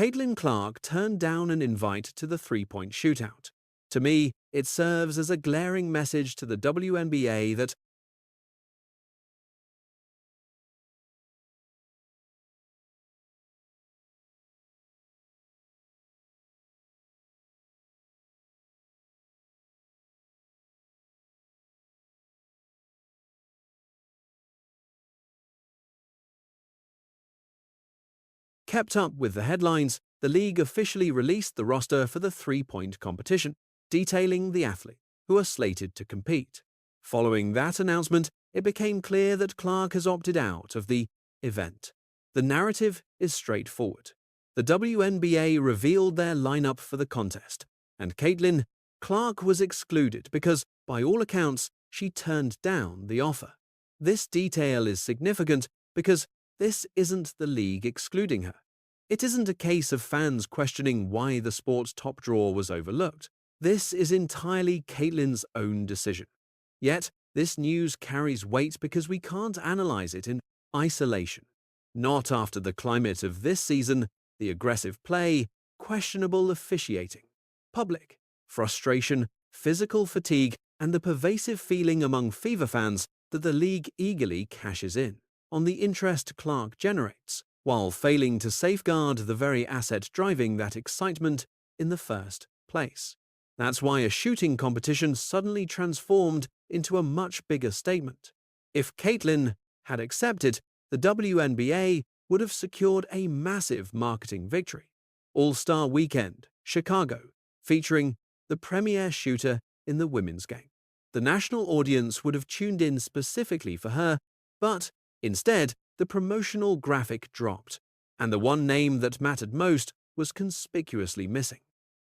Caitlyn Clark turned down an invite to the three-point shootout. To me, it serves as a glaring message to the WNBA that kept up with the headlines, the league officially released the roster for the three-point competition, detailing the athletes who are slated to compete. Following that announcement, it became clear that Clark has opted out of the event. The narrative is straightforward. The WNBA revealed their lineup for the contest, and Caitlyn Clark was excluded because, by all accounts, she turned down the offer. This detail is significant because this isn't the league excluding her. It isn't a case of fans questioning why the sport's top draw was overlooked. This is entirely Caitlyn's own decision. Yet, this news carries weight because we can't analyze it in isolation. Not after the climate of this season, the aggressive play, questionable officiating, public frustration, physical fatigue, and the pervasive feeling among Fever fans that the league eagerly cashes in on the interest Clark generates, while failing to safeguard the very asset driving that excitement in the first place. That's why a shooting competition suddenly transformed into a much bigger statement. If Caitlyn had accepted, the WNBA would have secured a massive marketing victory. All-Star Weekend, Chicago, featuring the premier shooter in the women's game. The national audience would have tuned in specifically for her, but instead, the promotional graphic dropped, and the one name that mattered most was conspicuously missing.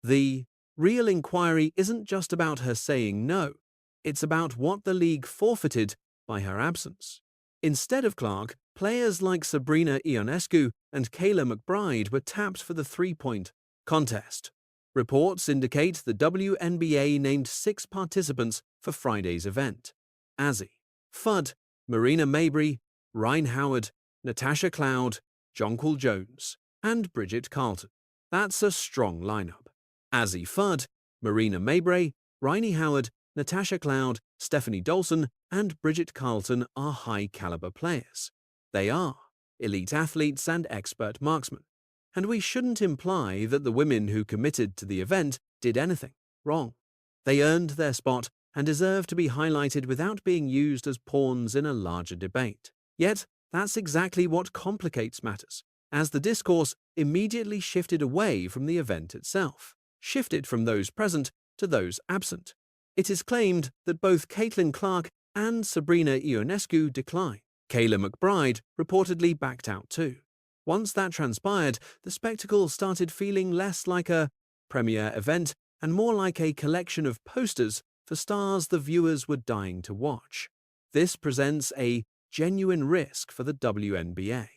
The real inquiry isn't just about her saying no, it's about what the league forfeited by her absence. Instead of Clark, players like Sabrina Ionescu and Kayla McBride were tapped for the three-point contest. Reports indicate the WNBA named 6 participants for Friday's event: Azzi Fudd, Marina Mabrey, Rhyne Howard, Natasha Cloud, Jonquil Jones, and Bridget Carlton. That's a strong lineup. Azzi Fudd, Marina Mabrey, Rhyne Howard, Natasha Cloud, Stephanie Dolson, and Bridget Carlton are high-caliber players. They are elite athletes and expert marksmen. And we shouldn't imply that the women who committed to the event did anything wrong. They earned their spot and deserve to be highlighted without being used as pawns in a larger debate. Yet, that's exactly what complicates matters, as the discourse immediately shifted away from the event itself, shifted from those present to those absent. It is claimed that both Caitlyn Clark and Sabrina Ionescu declined. Kayla McBride reportedly backed out too. Once that transpired, the spectacle started feeling less like a premier event and more like a collection of posters for stars the viewers were dying to watch. This presents a genuine risk for the WNBA.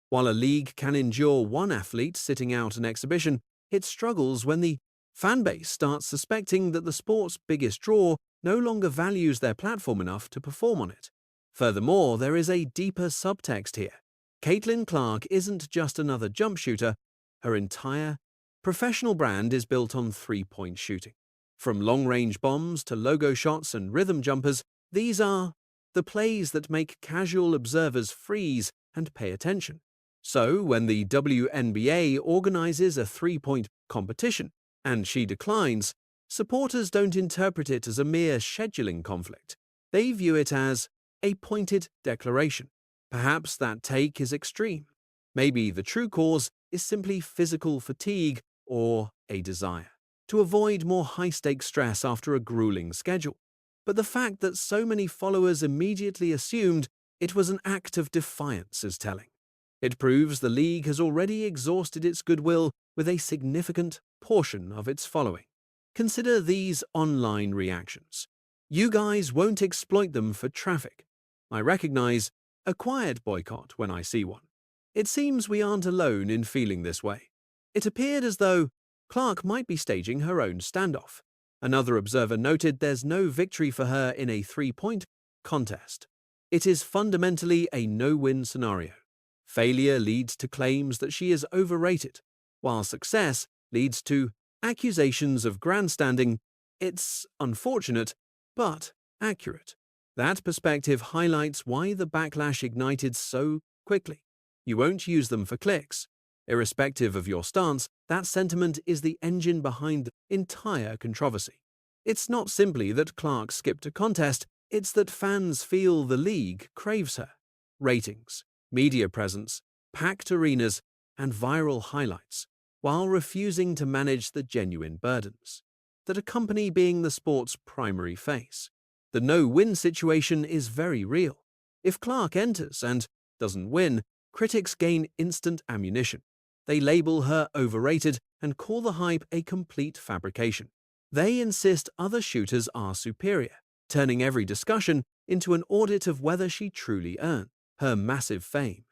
While a league can endure one athlete sitting out an exhibition, it struggles when the fanbase starts suspecting that the sport's biggest draw no longer values their platform enough to perform on it. Furthermore, there is a deeper subtext here. Caitlyn Clark isn't just another jump shooter. Her entire professional brand is built on three-point shooting. From long-range bombs to logo shots and rhythm jumpers, these are the plays that make casual observers freeze and pay attention. So, when the WNBA organizes a three-point competition and she declines, supporters don't interpret it as a mere scheduling conflict. They view it as a pointed declaration. Perhaps that take is extreme. Maybe the true cause is simply physical fatigue or a desire to avoid more high-stakes stress after a grueling schedule. But the fact that so many followers immediately assumed it was an act of defiance is telling. It proves the league has already exhausted its goodwill with a significant portion of its following. Consider these online reactions. You guys won't exploit them for traffic. I recognize a quiet boycott when I see one. It seems we aren't alone in feeling this way. It appeared as though Clark might be staging her own standoff. Another observer noted there's no victory for her in a three-point contest. It is fundamentally a no-win scenario. Failure leads to claims that she is overrated, While success leads to accusations of grandstanding, it's unfortunate, but accurate. That perspective highlights why the backlash ignited so quickly. You won't use them for clicks. Irrespective of your stance, that sentiment is the engine behind the entire controversy. It's not simply that Clark skipped a contest, it's that fans feel the league craves her. Ratings, media presence, packed arenas, and viral highlights, while refusing to manage the genuine burdens that accompany being the sport's primary face. The no-win situation is very real. If Clark enters and doesn't win, critics gain instant ammunition. They label her overrated and call the hype a complete fabrication. They insist other shooters are superior, turning every discussion into an audit of whether she truly earned her massive fame.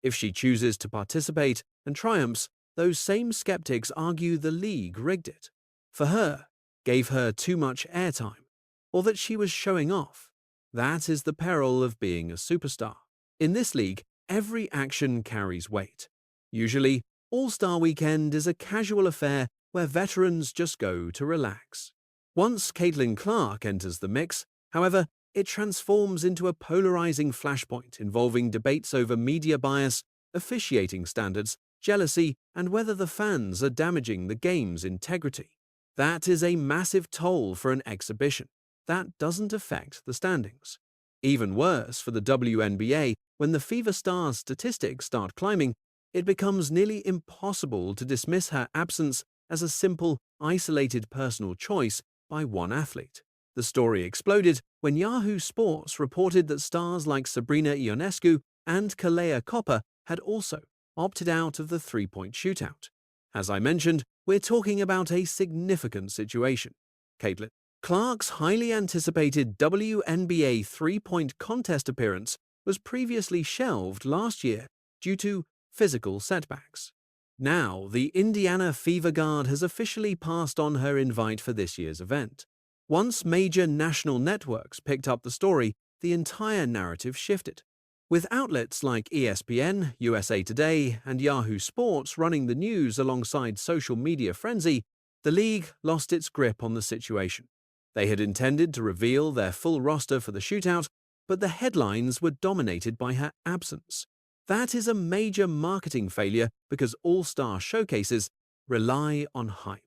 If she chooses to participate and triumphs, those same skeptics argue the league rigged it. For her, gave her too much airtime, or that she was showing off. That is the peril of being a superstar. In this league, every action carries weight. Usually, All-Star Weekend is a casual affair where veterans just go to relax. Once Caitlyn Clark enters the mix, however, it transforms into a polarizing flashpoint involving debates over media bias, officiating standards, jealousy, and whether the fans are damaging the game's integrity. That is a massive toll for an exhibition. That doesn't affect the standings. Even worse for the WNBA, when the Fever Stars statistics start climbing, it becomes nearly impossible to dismiss her absence as a simple, isolated personal choice by one athlete. The story exploded when Yahoo Sports reported that stars like Sabrina Ionescu and Kalea Copper had also opted out of the three-point shootout. As I mentioned, we're talking about a significant situation. Caitlyn Clark's highly anticipated WNBA three-point contest appearance was previously shelved last year due to physical setbacks. Now, the Indiana Fever Guard has officially passed on her invite for this year's event. Once major national networks picked up the story, the entire narrative shifted. With outlets like ESPN, USA Today, and Yahoo Sports running the news alongside social media frenzy, the league lost its grip on the situation. They had intended to reveal their full roster for the shootout, but the headlines were dominated by her absence. That is a major marketing failure because all-star showcases rely on hype.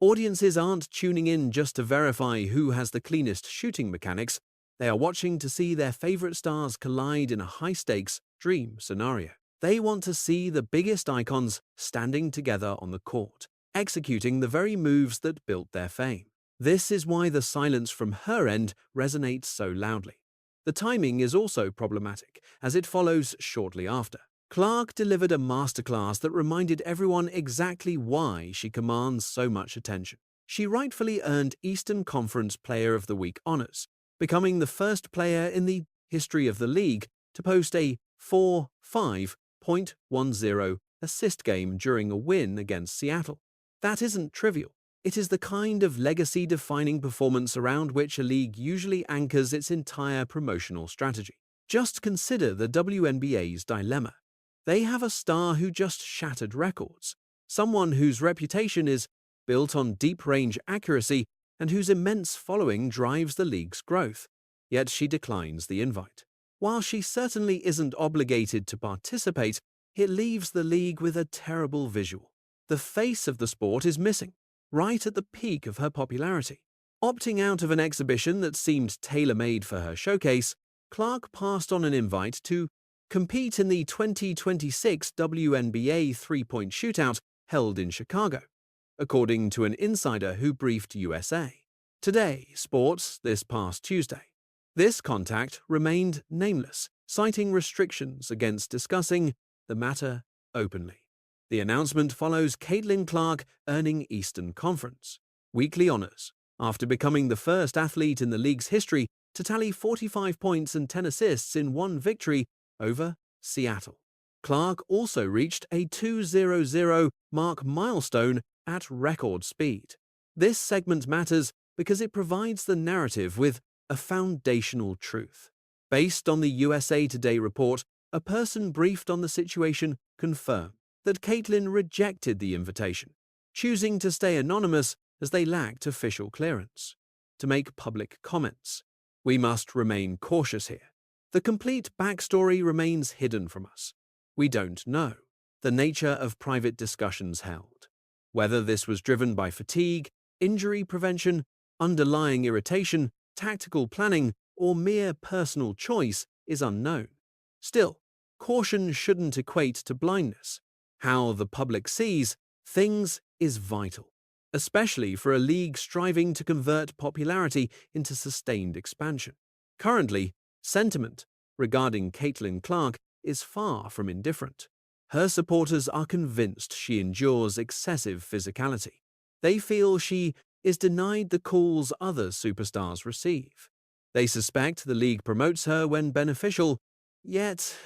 Audiences aren't tuning in just to verify who has the cleanest shooting mechanics. They are watching to see their favorite stars collide in a high-stakes dream scenario. They want to see the biggest icons standing together on the court, executing the very moves that built their fame. This is why the silence from her end resonates so loudly. The timing is also problematic, as it follows shortly after. Clark delivered a masterclass that reminded everyone exactly why she commands so much attention. She rightfully earned Eastern Conference Player of the Week honors, becoming the first player in the history of the league to post a 4.5.10 assist game during a win against Seattle. That isn't trivial. It is the kind of legacy-defining performance around which a league usually anchors its entire promotional strategy. Just consider the WNBA's dilemma. They have a star who just shattered records, someone whose reputation is built on deep-range accuracy and whose immense following drives the league's growth. Yet she declines the invite. While she certainly isn't obligated to participate, it leaves the league with a terrible visual. The face of the sport is missing, right at the peak of her popularity. Opting out of an exhibition that seemed tailor-made for her showcase, Clark passed on an invite to compete in the 2026 WNBA three-point shootout held in Chicago, according to an insider who briefed USA Today Sports this past Tuesday. This contact remained nameless, citing restrictions against discussing the matter openly. The announcement follows Caitlyn Clark earning Eastern Conference weekly honors after becoming the first athlete in the league's history to tally 45 points and 10 assists in one victory over Seattle. Clark also reached a 2:00 mark milestone at record speed. This segment matters because it provides the narrative with a foundational truth. Based on the USA Today report, a person briefed on the situation confirmed that Caitlyn rejected the invitation, choosing to stay anonymous as they lacked official clearance to make public comments. We must remain cautious here. The complete backstory remains hidden from us. We don't know the nature of private discussions held. Whether this was driven by fatigue, injury prevention, underlying irritation, tactical planning, or mere personal choice is unknown. Still, caution shouldn't equate to blindness. How the public sees things is vital, especially for a league striving to convert popularity into sustained expansion. Currently, sentiment regarding Caitlyn Clark is far from indifferent. Her supporters are convinced she endures excessive physicality. They feel she is denied the calls other superstars receive. They suspect the league promotes her when beneficial, yet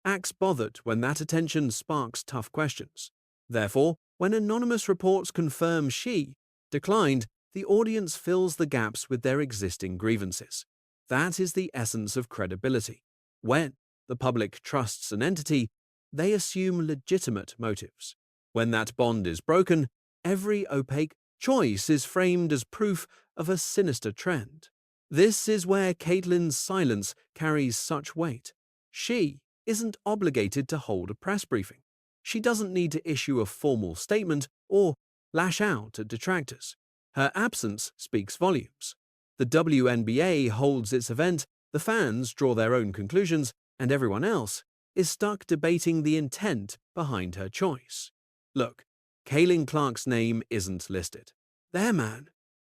acts bothered when that attention sparks tough questions. Therefore, when anonymous reports confirm she declined, the audience fills the gaps with their existing grievances. That is the essence of credibility. When the public trusts an entity, they assume legitimate motives. When that bond is broken, every opaque choice is framed as proof of a sinister trend. This is where Caitlyn's silence carries such weight. She isn't obligated to hold a press briefing. She doesn't need to issue a formal statement or lash out at detractors. Her absence speaks volumes. The WNBA holds its event, the fans draw their own conclusions, and everyone else is stuck debating the intent behind her choice. Look, Caitlyn Clark's name isn't listed. There, man.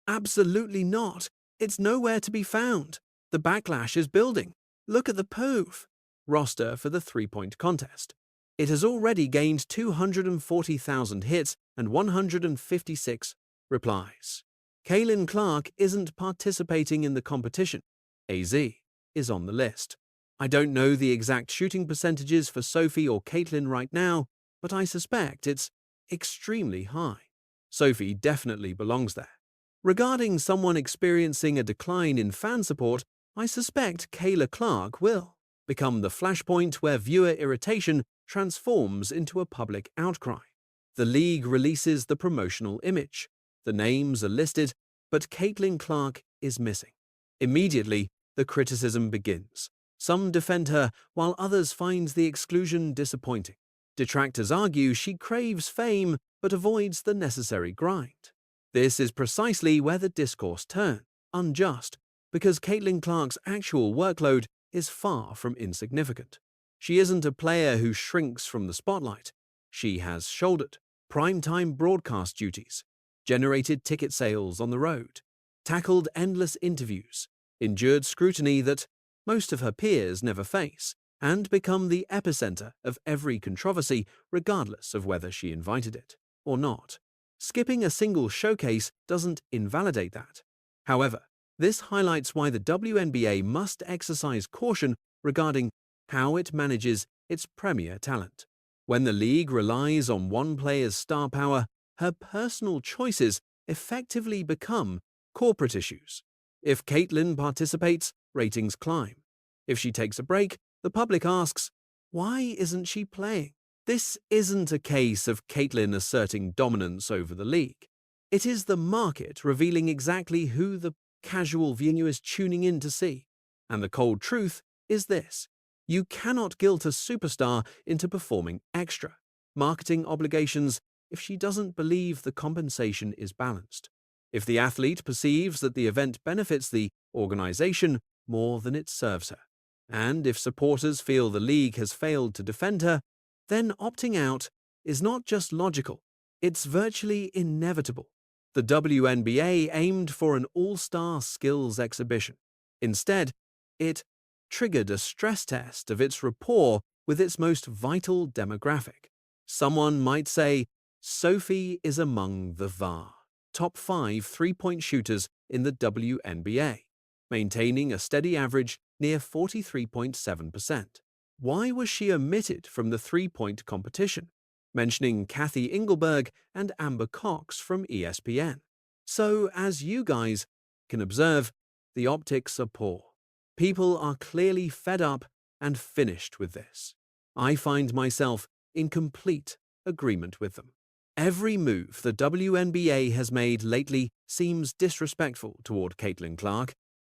Absolutely not. It's nowhere to be found. The backlash is building. Look at the POV roster for the three-point contest. It has already gained 240,000 hits and 156 replies. Caitlyn Clark isn't participating in the competition. AZ is on the list. I don't know the exact shooting percentages for Sophie or Caitlyn right now, but I suspect it's extremely high. Sophie definitely belongs there. Regarding someone experiencing a decline in fan support, I suspect Caitlyn Clark will become the flashpoint where viewer irritation transforms into a public outcry. The league releases the promotional image. The names are listed, but Caitlyn Clark is missing. Immediately, the criticism begins. Some defend her, while others find the exclusion disappointing. Detractors argue she craves fame but avoids the necessary grind. This is precisely where the discourse turns unjust, because Caitlyn Clark's actual workload is far from insignificant. She isn't a player who shrinks from the spotlight. She has shouldered primetime broadcast duties, generated ticket sales on the road, tackled endless interviews, endured scrutiny that most of her peers never face, and become the epicenter of every controversy regardless of whether she invited it or not. Skipping a single showcase doesn't invalidate that. However, this highlights why the WNBA must exercise caution regarding how it manages its premier talent. When the league relies on one player's star power, her personal choices effectively become corporate issues. If Caitlyn participates, ratings climb. If she takes a break, the public asks, why isn't she playing? This isn't a case of Caitlyn asserting dominance over the league. It is the market revealing exactly who the casual viewer is tuning in to see. And the cold truth is this: you cannot guilt a superstar into performing extra marketing obligations if she doesn't believe the compensation is balanced. If the athlete perceives that the event benefits the organization more than it serves her, and if supporters feel the league has failed to defend her, then opting out is not just logical, it's virtually inevitable. The WNBA aimed for an all-star skills exhibition. Instead, it triggered a stress test of its rapport with its most vital demographic. Someone might say, Sophie is among the top 5 three-point shooters in the WNBA, maintaining a steady average near 43.7%. Why was she omitted from the three-point competition? Mentioning Kathy Engelberg and Amber Cox from ESPN. So, as you guys can observe, the optics are poor. People are clearly fed up and finished with this. I find myself in complete agreement with them. Every move the WNBA has made lately seems disrespectful toward Caitlyn Clark,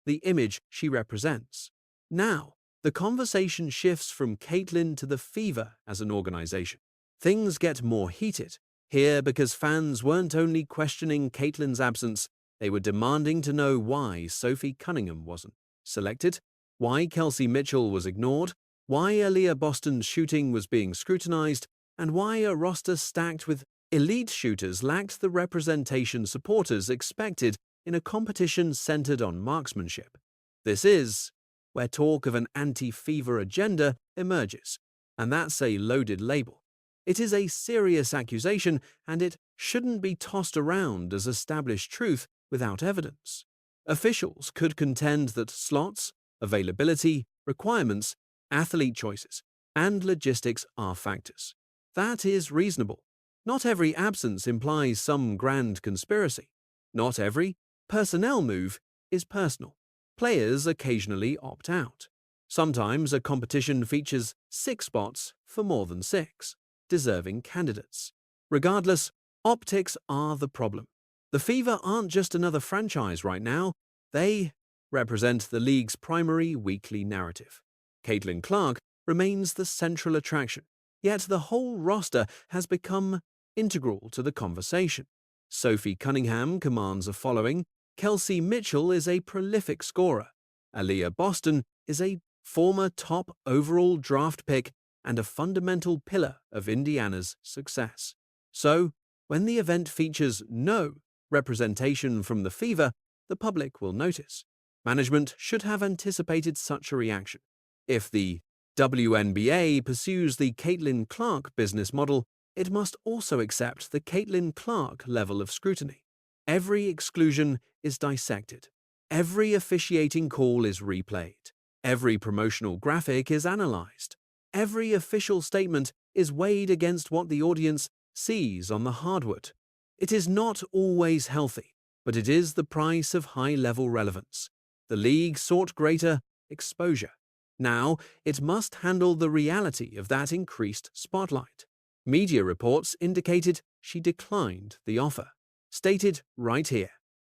the image she represents. Now, the conversation shifts from Caitlyn to the Fever as an organization. Things get more heated here because fans weren't only questioning Caitlyn's absence, they were demanding to know why Sophie Cunningham wasn't selected, why Kelsey Mitchell was ignored, why Aaliyah Boston's shooting was being scrutinized, and why a roster stacked with elite shooters lacked the representation supporters expected in a competition centered on marksmanship. This is where talk of an anti-Fever agenda emerges, and that's a loaded label. It is a serious accusation, and it shouldn't be tossed around as established truth without evidence. Officials could contend that slots, availability, requirements, athlete choices, and logistics are factors. That is reasonable. Not every absence implies some grand conspiracy. Not every personnel move is personal. Players occasionally opt out. Sometimes a competition features 6 spots for more than 6 deserving candidates. Regardless, optics are the problem. The Fever aren't just another franchise right now. They represent the league's primary weekly narrative. Caitlyn Clark remains the central attraction, yet the whole roster has become integral to the conversation. Sophie Cunningham commands a following. Kelsey Mitchell is a prolific scorer. Aaliyah Boston is a former top overall draft pick and a fundamental pillar of Indiana's success. So, when the event features no representation from the Fever, the public will notice. Management should have anticipated such a reaction. If the WNBA pursues the Caitlyn Clark business model, it must also accept the Caitlyn Clark level of scrutiny. Every exclusion is dissected. Every officiating call is replayed. Every promotional graphic is analyzed. Every official statement is weighed against what the audience sees on the hardwood. It is not always healthy, but it is the price of high-level relevance. The league sought greater exposure. Now, it must handle the reality of that increased spotlight. Media reports indicated she declined the offer. Stated right here,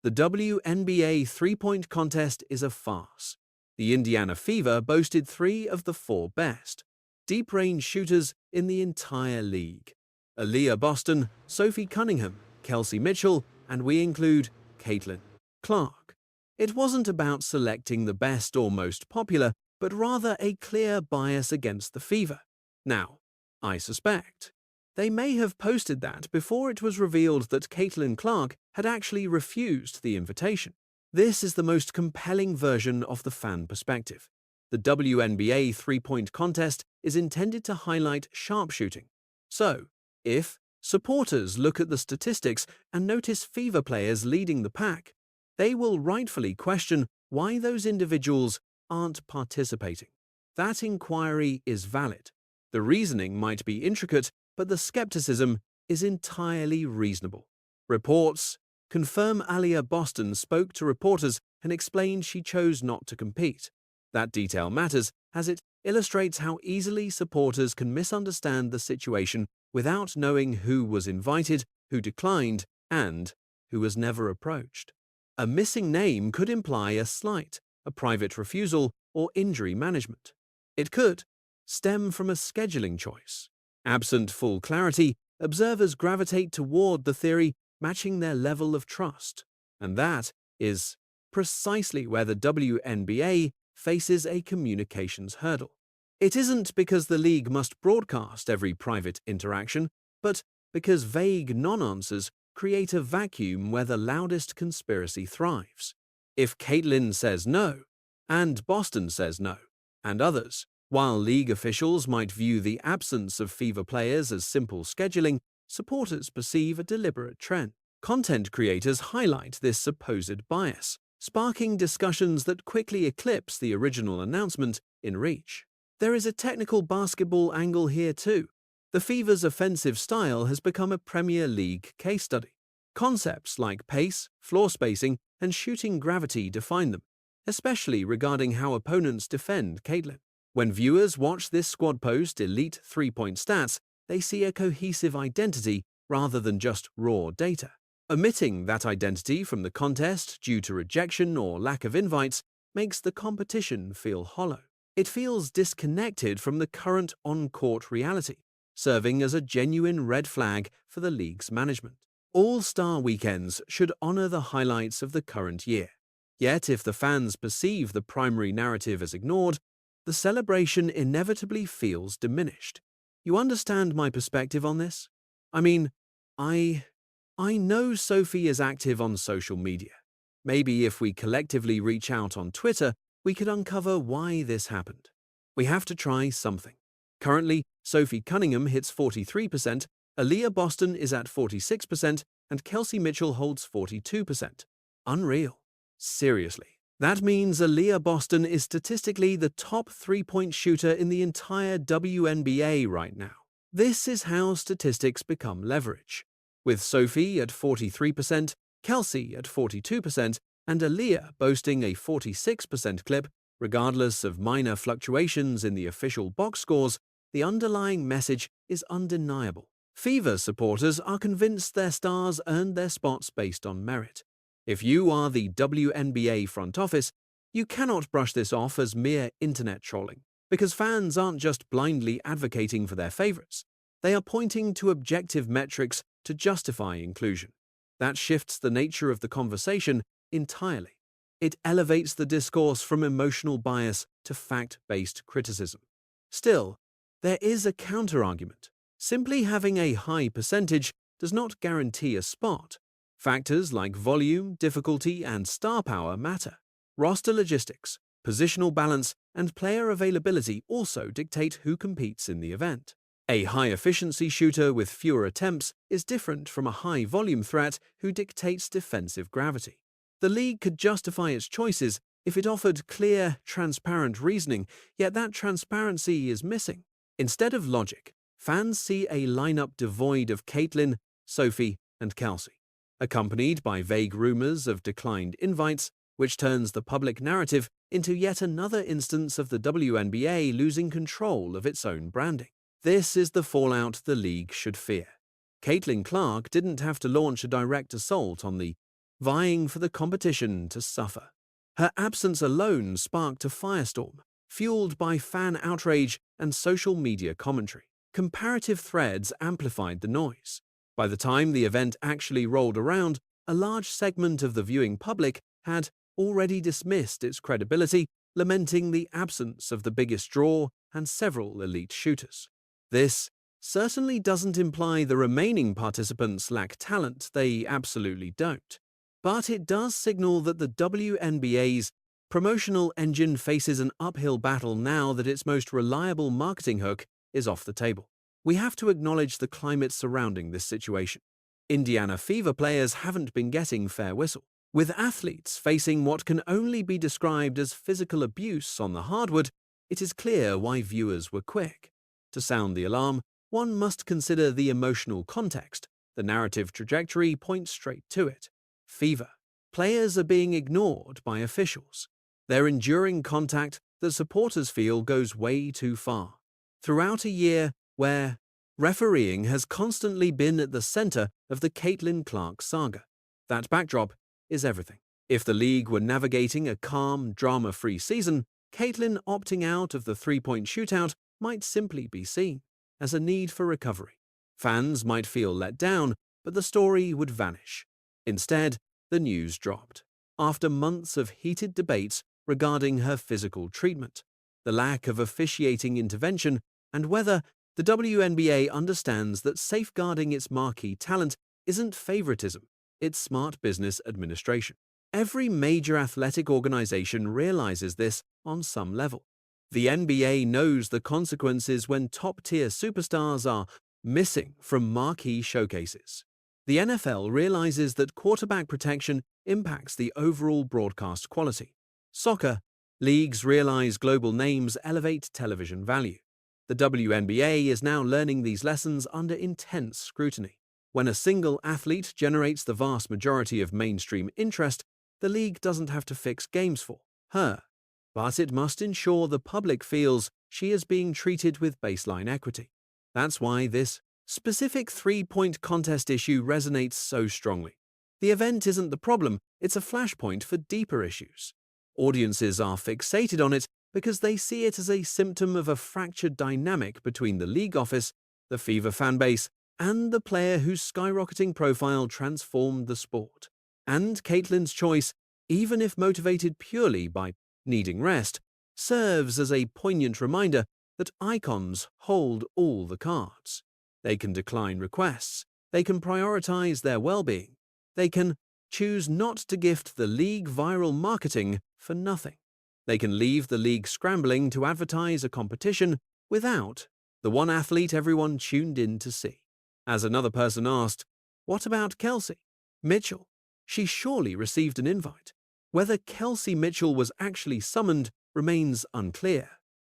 the WNBA three-point contest is a farce. The Indiana Fever boasted 3 of the 4 best deep-range shooters in the entire league. Aaliyah Boston, Sophie Cunningham, Kelsey Mitchell, and we include Caitlyn Clark. It wasn't about selecting the best or most popular, but rather a clear bias against the Fever. Now, I suspect they may have posted that before it was revealed that Caitlyn Clark had actually refused the invitation. This is the most compelling version of the fan perspective. The WNBA three-point contest is intended to highlight sharpshooting. So, if supporters look at the statistics and notice Fever players leading the pack, they will rightfully question why those individuals aren't participating. That inquiry is valid. The reasoning might be intricate, but the skepticism is entirely reasonable. Reports confirm Aaliyah Boston spoke to reporters and explained she chose not to compete. That detail matters as it illustrates how easily supporters can misunderstand the situation without knowing who was invited, who declined, and who was never approached. A missing name could imply a slight, a private refusal, or injury management. It could stem from a scheduling choice. Absent full clarity, observers gravitate toward the theory matching their level of trust. And that is precisely where the WNBA faces a communications hurdle. It isn't because the league must broadcast every private interaction, but because vague non-answers create a vacuum where the loudest conspiracy thrives. If Caitlyn says no, and Boston says no, and others, while league officials might view the absence of Fever players as simple scheduling, supporters perceive a deliberate trend. Content creators highlight this supposed bias, sparking discussions that quickly eclipse the original announcement in reach. There is a technical basketball angle here too. The Fever's offensive style has become a Premier League case study. Concepts like pace, floor spacing, and shooting gravity define them, especially regarding how opponents defend Caitlyn. When viewers watch this squad post elite three-point stats, they see a cohesive identity rather than just raw data. Omitting that identity from the contest due to rejection or lack of invites makes the competition feel hollow. It feels disconnected from the current on-court reality, serving as a genuine red flag for the league's management. All-Star weekends should honor the highlights of the current year. Yet if the fans perceive the primary narrative as ignored, the celebration inevitably feels diminished. You understand my perspective on this? I mean, I know Sophie is active on social media. Maybe if we collectively reach out on Twitter, we could uncover why this happened. We have to try something. Currently, Sophie Cunningham hits 43%, Aaliyah Boston is at 46%, and Kelsey Mitchell holds 42%. Unreal. Seriously. That means Aaliyah Boston is statistically the top three-point shooter in the entire WNBA right now. This is how statistics become leverage. With Sophie at 43%, Kelsey at 42%, and Aaliyah boasting a 46% clip, regardless of minor fluctuations in the official box scores, the underlying message is undeniable. Fever supporters are convinced their stars earned their spots based on merit. If you are the WNBA front office, you cannot brush this off as mere internet trolling, because fans aren't just blindly advocating for their favorites. They are pointing to objective metrics to justify inclusion. That shifts the nature of the conversation entirely. It elevates the discourse from emotional bias to fact-based criticism. Still, there is a counter-argument. Simply having a high percentage does not guarantee a spot. Factors like volume, difficulty, and star power matter. Roster logistics, positional balance, and player availability also dictate who competes in the event. A high-efficiency shooter with fewer attempts is different from a high-volume threat who dictates defensive gravity. The league could justify its choices if it offered clear, transparent reasoning, yet that transparency is missing. Instead of logic, fans see a lineup devoid of Caitlyn, Sophie, and Kelsey, accompanied by vague rumors of declined invites, which turns the public narrative into yet another instance of the WNBA losing control of its own branding. This is the fallout the league should fear. Caitlyn Clark didn't have to launch a direct assault on the vying for the competition to suffer. Her absence alone sparked a firestorm, fueled by fan outrage and social media commentary. Comparative threads amplified the noise. By the time the event actually rolled around, a large segment of the viewing public had already dismissed its credibility, lamenting the absence of the biggest draw and several elite shooters. This certainly doesn't imply the remaining participants lack talent, they absolutely don't. But it does signal that the WNBA's promotional engine faces an uphill battle now that its most reliable marketing hook is off the table. We have to acknowledge the climate surrounding this situation. Indiana Fever players haven't been getting fair whistle. With athletes facing what can only be described as physical abuse on the hardwood, it is clear why viewers were quick. To sound the alarm, one must consider the emotional context. The narrative trajectory points straight to it. Fever. Players are being ignored by officials. Their enduring contact that supporters feel goes way too far. Throughout a year where refereeing has constantly been at the center of the Caitlyn Clark saga, that backdrop is everything. If the league were navigating a calm, drama-free season, Caitlyn opting out of the three-point shootout might simply be seen as a need for recovery. Fans might feel let down, but the story would vanish. Instead, the news dropped. After months of heated debates regarding her physical treatment, the lack of officiating intervention, and whether the WNBA understands that safeguarding its marquee talent isn't favoritism, it's smart business administration. Every major athletic organization realizes this on some level. The NBA knows the consequences when top-tier superstars are missing from marquee showcases. The NFL realizes that quarterback protection impacts the overall broadcast quality. Soccer leagues realize global names elevate television value. The WNBA is now learning these lessons under intense scrutiny. When a single athlete generates the vast majority of mainstream interest, the league doesn't have to fix games for her, but it must ensure the public feels she is being treated with baseline equity. That's why this specific three-point contest issue resonates so strongly. The event isn't the problem, it's a flashpoint for deeper issues. Audiences are fixated on it because they see it as a symptom of a fractured dynamic between the league office, the Fever fanbase, and the player whose skyrocketing profile transformed the sport. And Caitlyn's choice, even if motivated purely by needing rest, serves as a poignant reminder that icons hold all the cards. They can decline requests, they can prioritize their well-being, they can choose not to gift the league viral marketing for nothing. They can leave the league scrambling to advertise a competition without the one athlete everyone tuned in to see. As another person asked, what about Kelsey Mitchell? She surely received an invite. Whether Kelsey Mitchell was actually summoned remains unclear.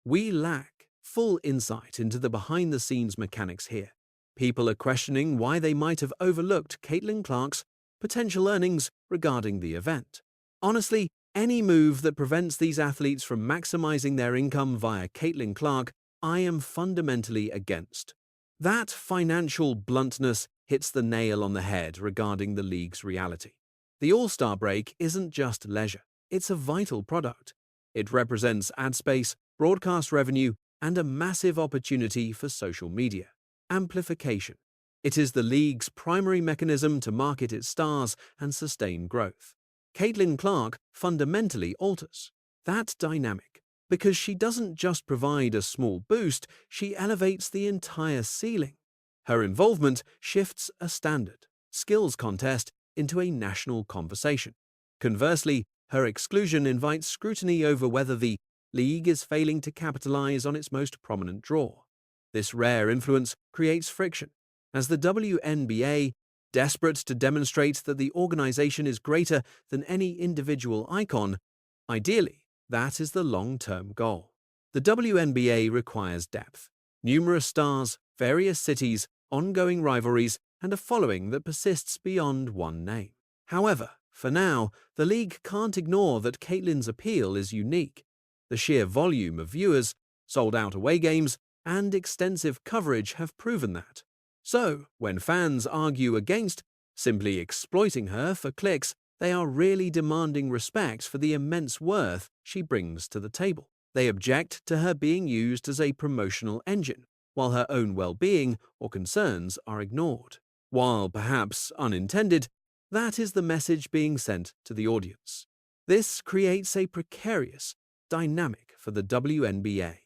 We lack full insight into the behind-the-scenes mechanics here. People are questioning why they might have overlooked Caitlyn Clark's potential earnings regarding the event. Honestly, any move that prevents these athletes from maximizing their income via Caitlyn Clark, I am fundamentally against. That financial bluntness hits the nail on the head regarding the league's reality. The All-Star break isn't just leisure, it's a vital product. It represents ad space, broadcast revenue, and a massive opportunity for social media amplification. It is the league's primary mechanism to market its stars and sustain growth. Caitlyn Clark fundamentally alters that dynamic because she doesn't just provide a small boost, she elevates the entire ceiling. Her involvement shifts a standard skills contest into a national conversation. Conversely, her exclusion invites scrutiny over whether the league is failing to capitalize on its most prominent draw. This rare influence creates friction, as the WNBA, desperate to demonstrate that the organization is greater than any individual icon. Ideally, that is the long-term goal. The WNBA requires depth, numerous stars, various cities, ongoing rivalries, and a following that persists beyond one name. However, for now, the league can't ignore that Caitlyn's appeal is unique. The sheer volume of viewers, sold-out away games, and extensive coverage have proven that. So, when fans argue against simply exploiting her for clicks, they are really demanding respect for the immense worth she brings to the table. They object to her being used as a promotional engine, while her own well-being or concerns are ignored. While perhaps unintended, that is the message being sent to the audience. This creates a precarious dynamic for the WNBA.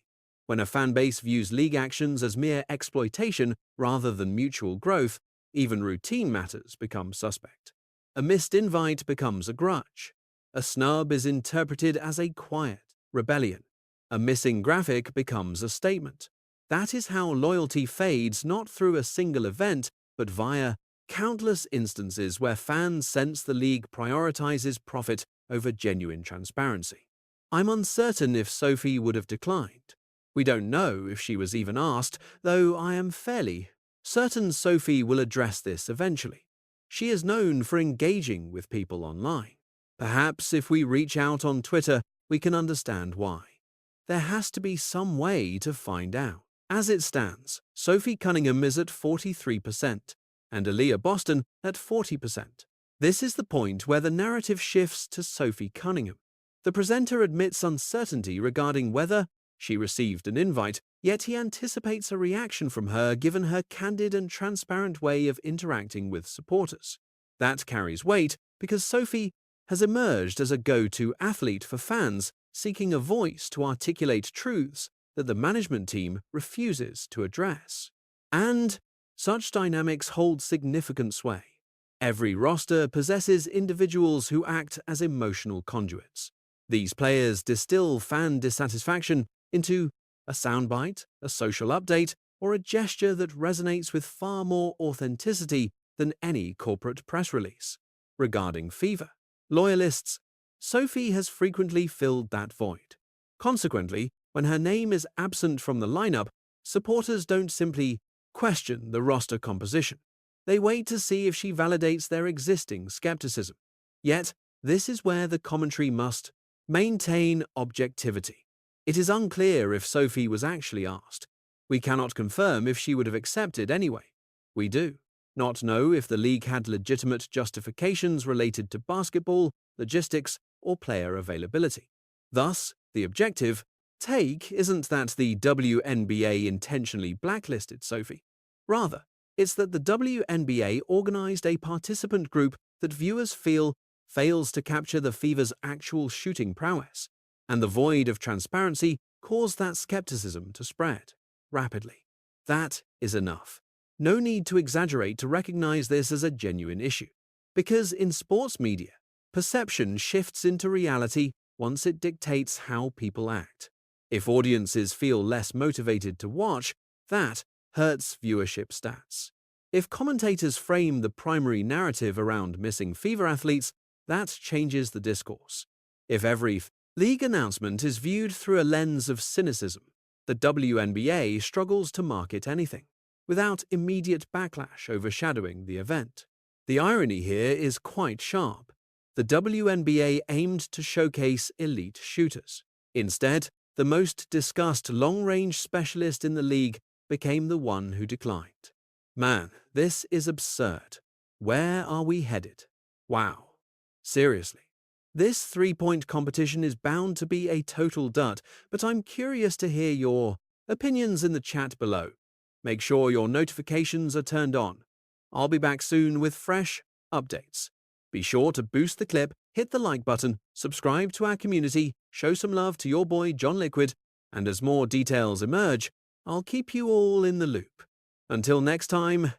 When a fanbase views league actions as mere exploitation rather than mutual growth, even routine matters become suspect. A missed invite becomes a grudge. A snub is interpreted as a quiet rebellion. A missing graphic becomes a statement. That is how loyalty fades not through a single event, but via countless instances where fans sense the league prioritizes profit over genuine transparency. I'm uncertain if Sophie would have declined. We don't know if she was even asked, though I am fairly certain Sophie will address this eventually. She is known for engaging with people online. Perhaps if we reach out on Twitter, we can understand why. There has to be some way to find out. As it stands, Sophie Cunningham is at 43%, and Aaliyah Boston at 40%. This is the point where the narrative shifts to Sophie Cunningham. The presenter admits uncertainty regarding whether she received an invite, yet he anticipates a reaction from her given her candid and transparent way of interacting with supporters. That carries weight because Sophie has emerged as a go-to athlete for fans seeking a voice to articulate truths that the management team refuses to address. And such dynamics hold significant sway. Every roster possesses individuals who act as emotional conduits. These players distill fan dissatisfaction into a soundbite, a social update, or a gesture that resonates with far more authenticity than any corporate press release. Regarding Fever loyalists, Sophie has frequently filled that void. Consequently, when her name is absent from the lineup, supporters don't simply question the roster composition. They wait to see if she validates their existing skepticism. Yet, this is where the commentary must maintain objectivity. It is unclear if Sophie was actually asked. We cannot confirm if she would have accepted anyway. We do not know if the league had legitimate justifications related to basketball, logistics, or player availability. Thus, the objective take isn't that the WNBA intentionally blacklisted Sophie. Rather, it's that the WNBA organized a participant group that viewers feel fails to capture the Fever's actual shooting prowess, and the void of transparency caused that skepticism to spread rapidly. That is enough. No need to exaggerate to recognize this as a genuine issue, because in sports media, perception shifts into reality once it dictates how people act. If audiences feel less motivated to watch, that hurts viewership stats. If commentators frame the primary narrative around missing Fever athletes, that changes the discourse. If every league announcement is viewed through a lens of cynicism, the WNBA struggles to market anything without immediate backlash overshadowing the event. The irony here is quite sharp. The WNBA aimed to showcase elite shooters. Instead, the most discussed long-range specialist in the league became the one who declined. Man, this is absurd. Where are we headed? Wow. Seriously. This three-point competition is bound to be a total dud, but I'm curious to hear your opinions in the chat below. Make sure your notifications are turned on. I'll be back soon with fresh updates. Be sure to boost the clip, hit the like button, subscribe to our community, show some love to your boy John Liquid, and as more details emerge, I'll keep you all in the loop. Until next time,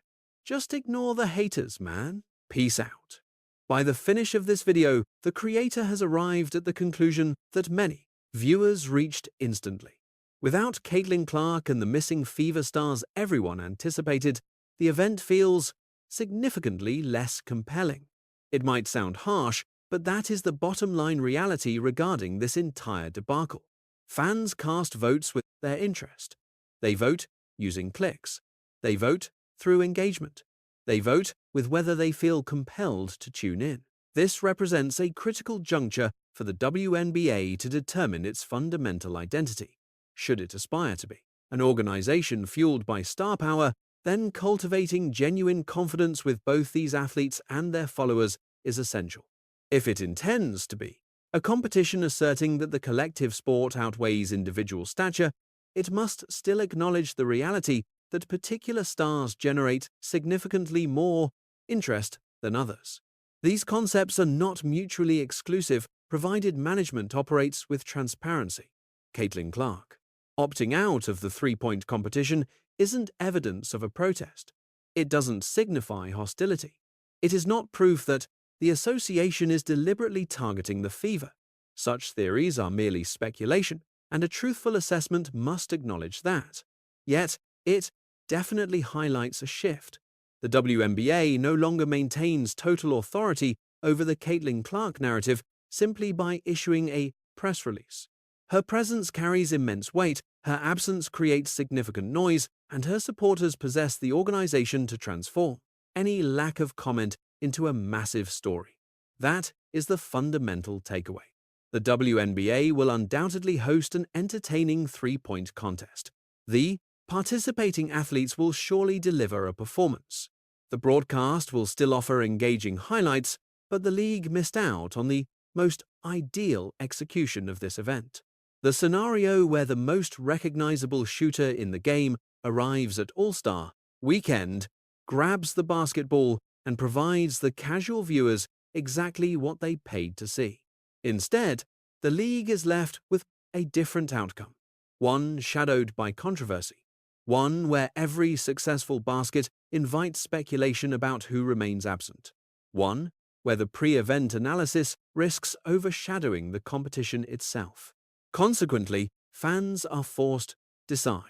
just ignore the haters, man. Peace out. By the finish of this video, the creator has arrived at the conclusion that many viewers reached instantly. Without Caitlyn Clark and the missing Fever stars everyone anticipated, the event feels significantly less compelling. It might sound harsh, but that is the bottom line reality regarding this entire debacle. Fans cast votes with their interest. They vote using clicks. They vote through engagement. They vote with whether they feel compelled to tune in. This represents a critical juncture for the WNBA to determine its fundamental identity, should it aspire to be. An organization fueled by star power, then cultivating genuine confidence with both these athletes and their followers is essential. If it intends to be a competition asserting that the collective sport outweighs individual stature, it must still acknowledge the reality that particular stars generate significantly more interest than others. These concepts are not mutually exclusive, provided management operates with transparency. Caitlyn Clark. Opting out of the three-point competition isn't evidence of a protest. It doesn't signify hostility. It is not proof that the association is deliberately targeting the Fever. Such theories are merely speculation, and a truthful assessment must acknowledge that. Yet, it definitely highlights a shift. The WNBA no longer maintains total authority over the Caitlyn Clark narrative simply by issuing a press release. Her presence carries immense weight, her absence creates significant noise, and her supporters possess the organization to transform any lack of comment into a massive story. That is the fundamental takeaway. The WNBA will undoubtedly host an entertaining three-point contest. The participating athletes will surely deliver a performance. The broadcast will still offer engaging highlights, but the league missed out on the most ideal execution of this event. The scenario where the most recognizable shooter in the game arrives at All-Star Weekend, grabs the basketball, and provides the casual viewers exactly what they paid to see. Instead, the league is left with a different outcome, one shadowed by controversy, one where every successful basket invites speculation about who remains absent, one where the pre-event analysis risks overshadowing the competition itself. Consequently, fans are forced to decide.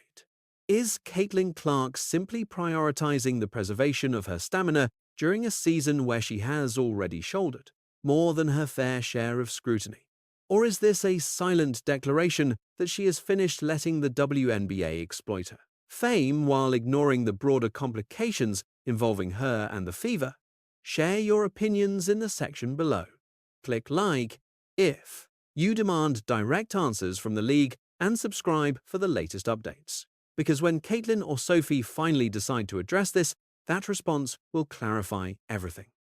Is Caitlyn Clark simply prioritizing the preservation of her stamina during a season where she has already shouldered more than her fair share of scrutiny? Or is this a silent declaration that she has finished letting the WNBA exploit her fame while ignoring the broader complications involving her and the Fever? Share your opinions in the section below. Click like if you demand direct answers from the league and subscribe for the latest updates. because when Caitlyn or Sophie finally decide to address this, that response will clarify everything.